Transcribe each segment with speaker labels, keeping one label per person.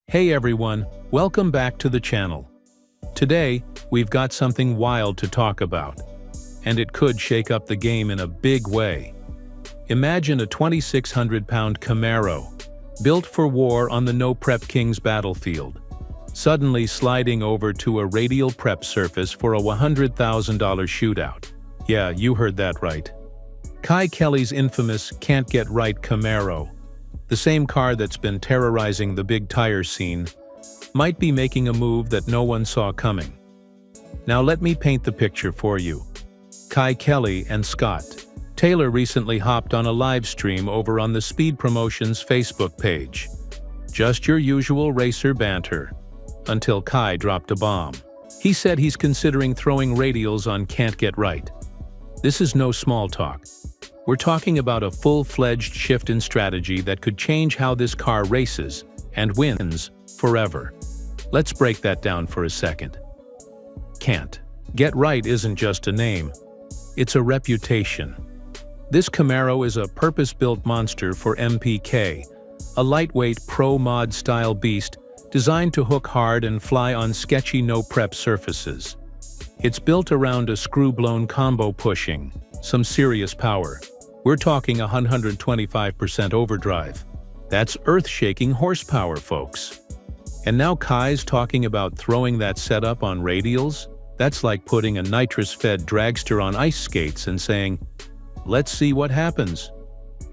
Speaker 1: Hey everyone, welcome back to the channel. Today, we've got something wild to talk about. And it could shake up the game in a big way. Imagine a 2,600-pound Camaro, built for war on the No Prep King's battlefield, suddenly sliding over to a radial prep surface for a $100,000 shootout. Yeah, you heard that right. Kye Kelley's infamous Can't Get Right Camaro, the same car that's been terrorizing the big tire scene, might be making a move that no one saw coming. Now let me paint the picture for you. Kye Kelley and Scott Taylor recently hopped on a live stream over on the Speed Promotions Facebook page. Just your usual racer banter, until Kye dropped a bomb. He said he's considering throwing radials on Can't Get Right. This is no small talk. We're talking about a full-fledged shift in strategy that could change how this car races and wins forever. Let's break that down for a second. Can't Get Right isn't just a name, it's a reputation. This Camaro is a purpose-built monster for MPK, a lightweight pro-mod-style beast designed to hook hard and fly on sketchy no-prep surfaces. It's built around a screw-blown combo pushing some serious power. We're talking 125% overdrive. That's earth-shaking horsepower, folks. And now Kye's talking about throwing that setup on radials? That's like putting a nitrous-fed dragster on ice skates and saying, let's see what happens.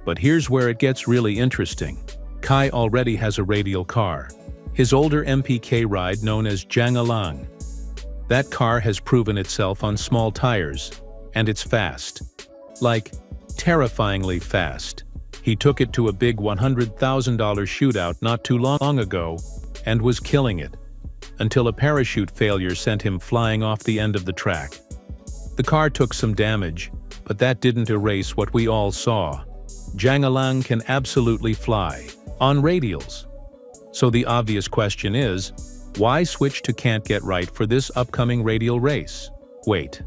Speaker 1: But here's where it gets really interesting. Kye already has a radial car, his older MPK ride known as Jangalang. That car has proven itself on small tires, and it's fast. Like, terrifyingly fast. He took it to a big $100,000 shootout not too long ago and was killing it, until a parachute failure sent him flying off the end of the track. The car took some damage, but that didn't erase what we all saw. Jangalang can absolutely fly on radials. So the obvious question is, why switch to Can't Get Right for this upcoming radial race? Wait.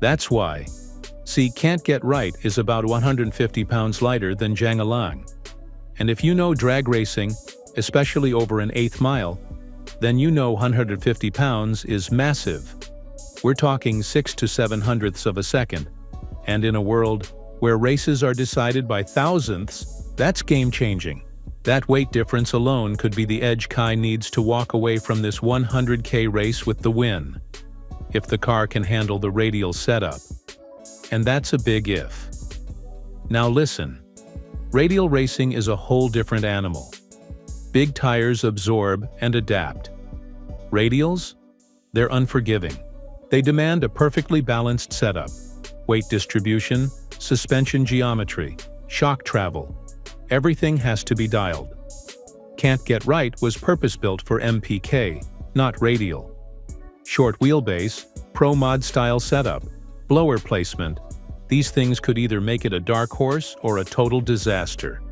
Speaker 1: That's why. See, Can't Get Right is about 150 pounds lighter than Jangalang. And if you know drag racing, especially over an eighth mile, then you know 150 pounds is massive. We're talking 6 to 7 hundredths of a second. And in a world where races are decided by thousandths, that's game-changing. That weight difference alone could be the edge Kye needs to walk away from this 100K race with the win, if the car can handle the radial setup. And that's a big if. Now listen, radial racing is a whole different animal. Big tires absorb and adapt. Radials? They're unforgiving. They demand a perfectly balanced setup, weight distribution, suspension geometry, shock travel. Everything has to be dialed. Can't Get Right was purpose-built for MPK, not radial. Short wheelbase, pro-mod style setup, blower placement, these things could either make it a dark horse or a total disaster.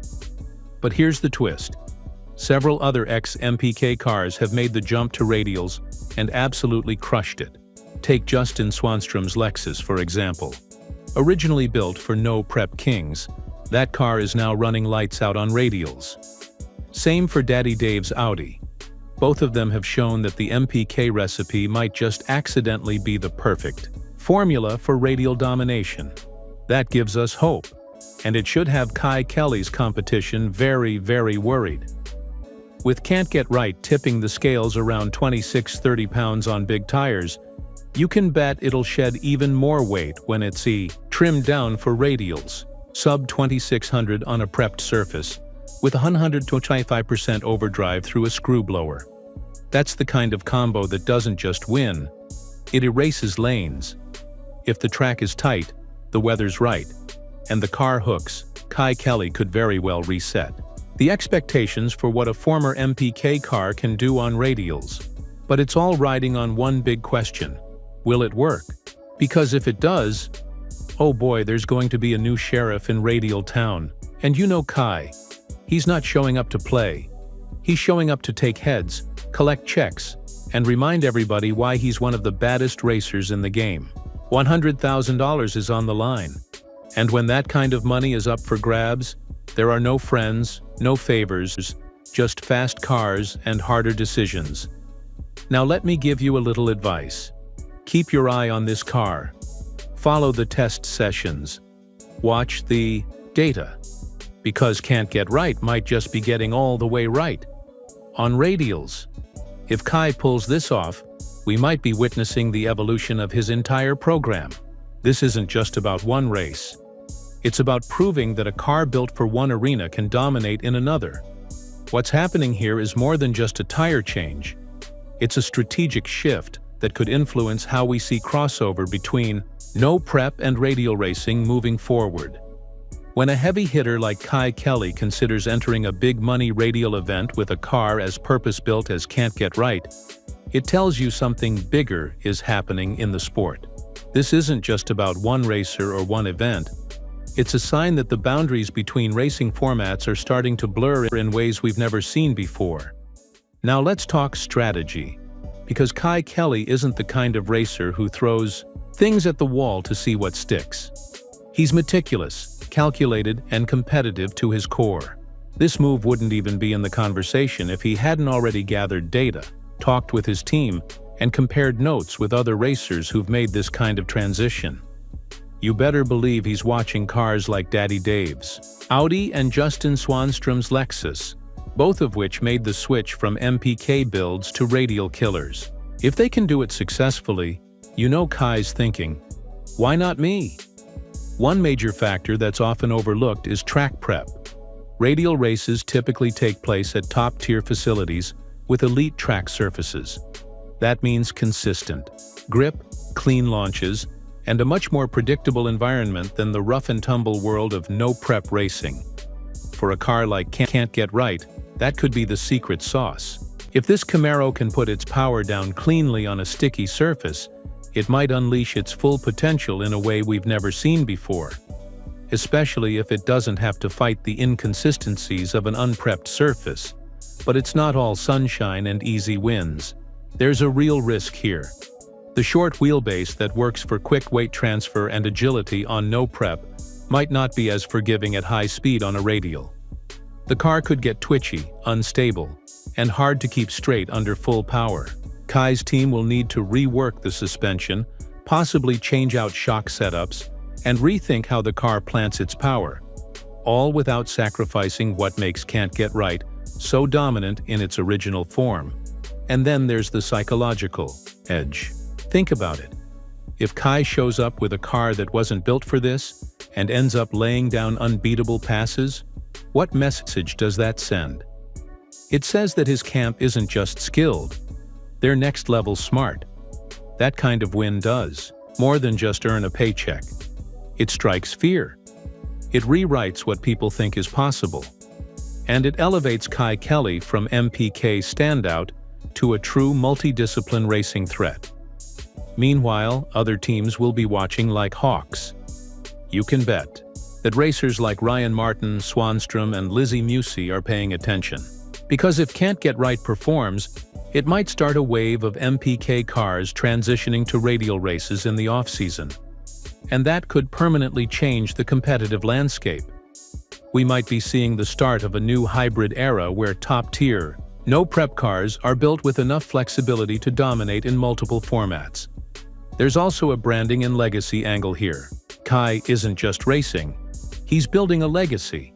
Speaker 1: But here's the twist. Several other ex-MPK cars have made the jump to radials and absolutely crushed it. Take Justin Swanstrom's Lexus, for example. Originally built for No Prep Kings, that car is now running lights out on radials. Same for Daddy Dave's Audi. Both of them have shown that the MPK recipe might just accidentally be the perfect formula for radial domination. That gives us hope, and it should have Kye Kelley's competition very, very worried. With Can't Get Right tipping the scales around 26-30 pounds on big tires, you can bet it'll shed even more weight when it's trimmed down for radials, sub 2600 on a prepped surface, with 125% overdrive through a screw blower. That's the kind of combo that doesn't just win, it erases lanes. If the track is tight, the weather's right, and the car hooks, Kye Kelley could very well reset the expectations for what a former MPK car can do on radials. But it's all riding on one big question. Will it work? Because if it does, oh boy, there's going to be a new sheriff in Radial Town. And you know Kye. He's not showing up to play. He's showing up to take heads, collect checks, and remind everybody why he's one of the baddest racers in the game. $100,000 is on the line. And when that kind of money is up for grabs, there are no friends, no favors, just fast cars and harder decisions. Now let me give you a little advice. Keep your eye on this car. Follow the test sessions. Watch the data. Because Can't Get Right might just be getting all the way right. On Radials. If Kye pulls this off, we might be witnessing the evolution of his entire program. This isn't just about one race. It's about proving that a car built for one arena can dominate in another. What's happening here is more than just a tire change. It's a strategic shift that could influence how we see crossover between no prep and radial racing moving forward. When a heavy hitter like Kye Kelley considers entering a big-money radial event with a car as purpose-built as Can't Get Right, it tells you something bigger is happening in the sport. This isn't just about one racer or one event. It's a sign that the boundaries between racing formats are starting to blur in ways we've never seen before. Now let's talk strategy, because Kye Kelley isn't the kind of racer who throws things at the wall to see what sticks. He's meticulous, calculated, and competitive to his core. This move wouldn't even be in the conversation if he hadn't already gathered data, talked with his team, and compared notes with other racers who've made this kind of transition. You better believe he's watching cars like Daddy Dave's Audi and Justin Swanstrom's Lexus, both of which made the switch from MPK builds to radial killers. If they can do it successfully, you know Kye's thinking, why not me? One major factor that's often overlooked is track prep. Radial races typically take place at top-tier facilities with elite track surfaces. That means consistent grip, clean launches, and a much more predictable environment than the rough-and-tumble world of no-prep racing. For a car like Can't Get Right, that could be the secret sauce. If this Camaro can put its power down cleanly on a sticky surface, it might unleash its full potential in a way we've never seen before, especially if it doesn't have to fight the inconsistencies of an unprepped surface. But it's not all sunshine and easy wins. There's a real risk here. The short wheelbase that works for quick weight transfer and agility on no prep might not be as forgiving at high speed on a radial. The car could get twitchy, unstable, and hard to keep straight under full power. Kye's team will need to rework the suspension, possibly change out shock setups, and rethink how the car plants its power, all without sacrificing what makes Can't Get Right so dominant in its original form. And then there's the psychological edge. Think about it. If Kye shows up with a car that wasn't built for this and ends up laying down unbeatable passes, what message does that send? It says that his camp isn't just skilled, they're next-level smart. That kind of win does more than just earn a paycheck. It strikes fear. It rewrites what people think is possible. And it elevates Kye Kelley from MPK standout to a true multidiscipline racing threat. Meanwhile, other teams will be watching like hawks. You can bet that racers like Ryan Martin, Swanstrom, and Lizzie Musi are paying attention. Because if Can't Get Right performs, it might start a wave of MPK cars transitioning to radial races in the off-season. And that could permanently change the competitive landscape. We might be seeing the start of a new hybrid era where top-tier, no-prep cars are built with enough flexibility to dominate in multiple formats. There's also a branding and legacy angle here. Kye isn't just racing. He's building a legacy.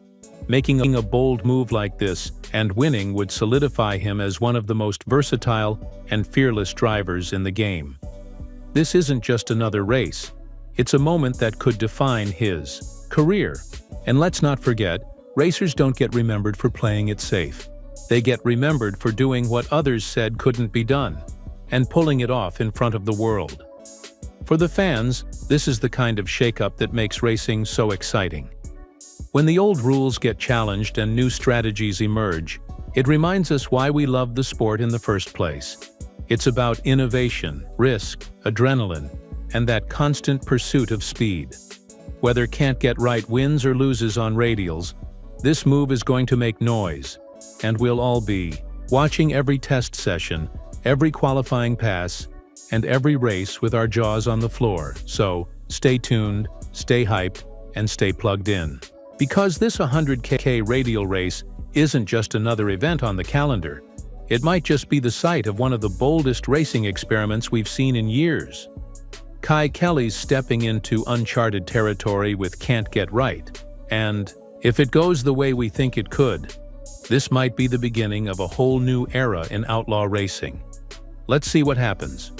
Speaker 1: Making a bold move like this and winning would solidify him as one of the most versatile and fearless drivers in the game. This isn't just another race. It's a moment that could define his career. And let's not forget, racers don't get remembered for playing it safe. They get remembered for doing what others said couldn't be done, and pulling it off in front of the world. For the fans, this is the kind of shakeup that makes racing so exciting. When the old rules get challenged and new strategies emerge, it reminds us why we love the sport in the first place. It's about innovation, risk, adrenaline, and that constant pursuit of speed. Whether Can't Get Right wins or loses on radials, this move is going to make noise, and we'll all be watching every test session, every qualifying pass, and every race with our jaws on the floor. So, stay tuned, stay hyped, and stay plugged in. Because this 100K radial race isn't just another event on the calendar. It might just be the site of one of the boldest racing experiments we've seen in years. Kye Kelley's stepping into uncharted territory with Can't Get Right, and if it goes the way we think it could, this might be the beginning of a whole new era in outlaw racing. Let's see what happens.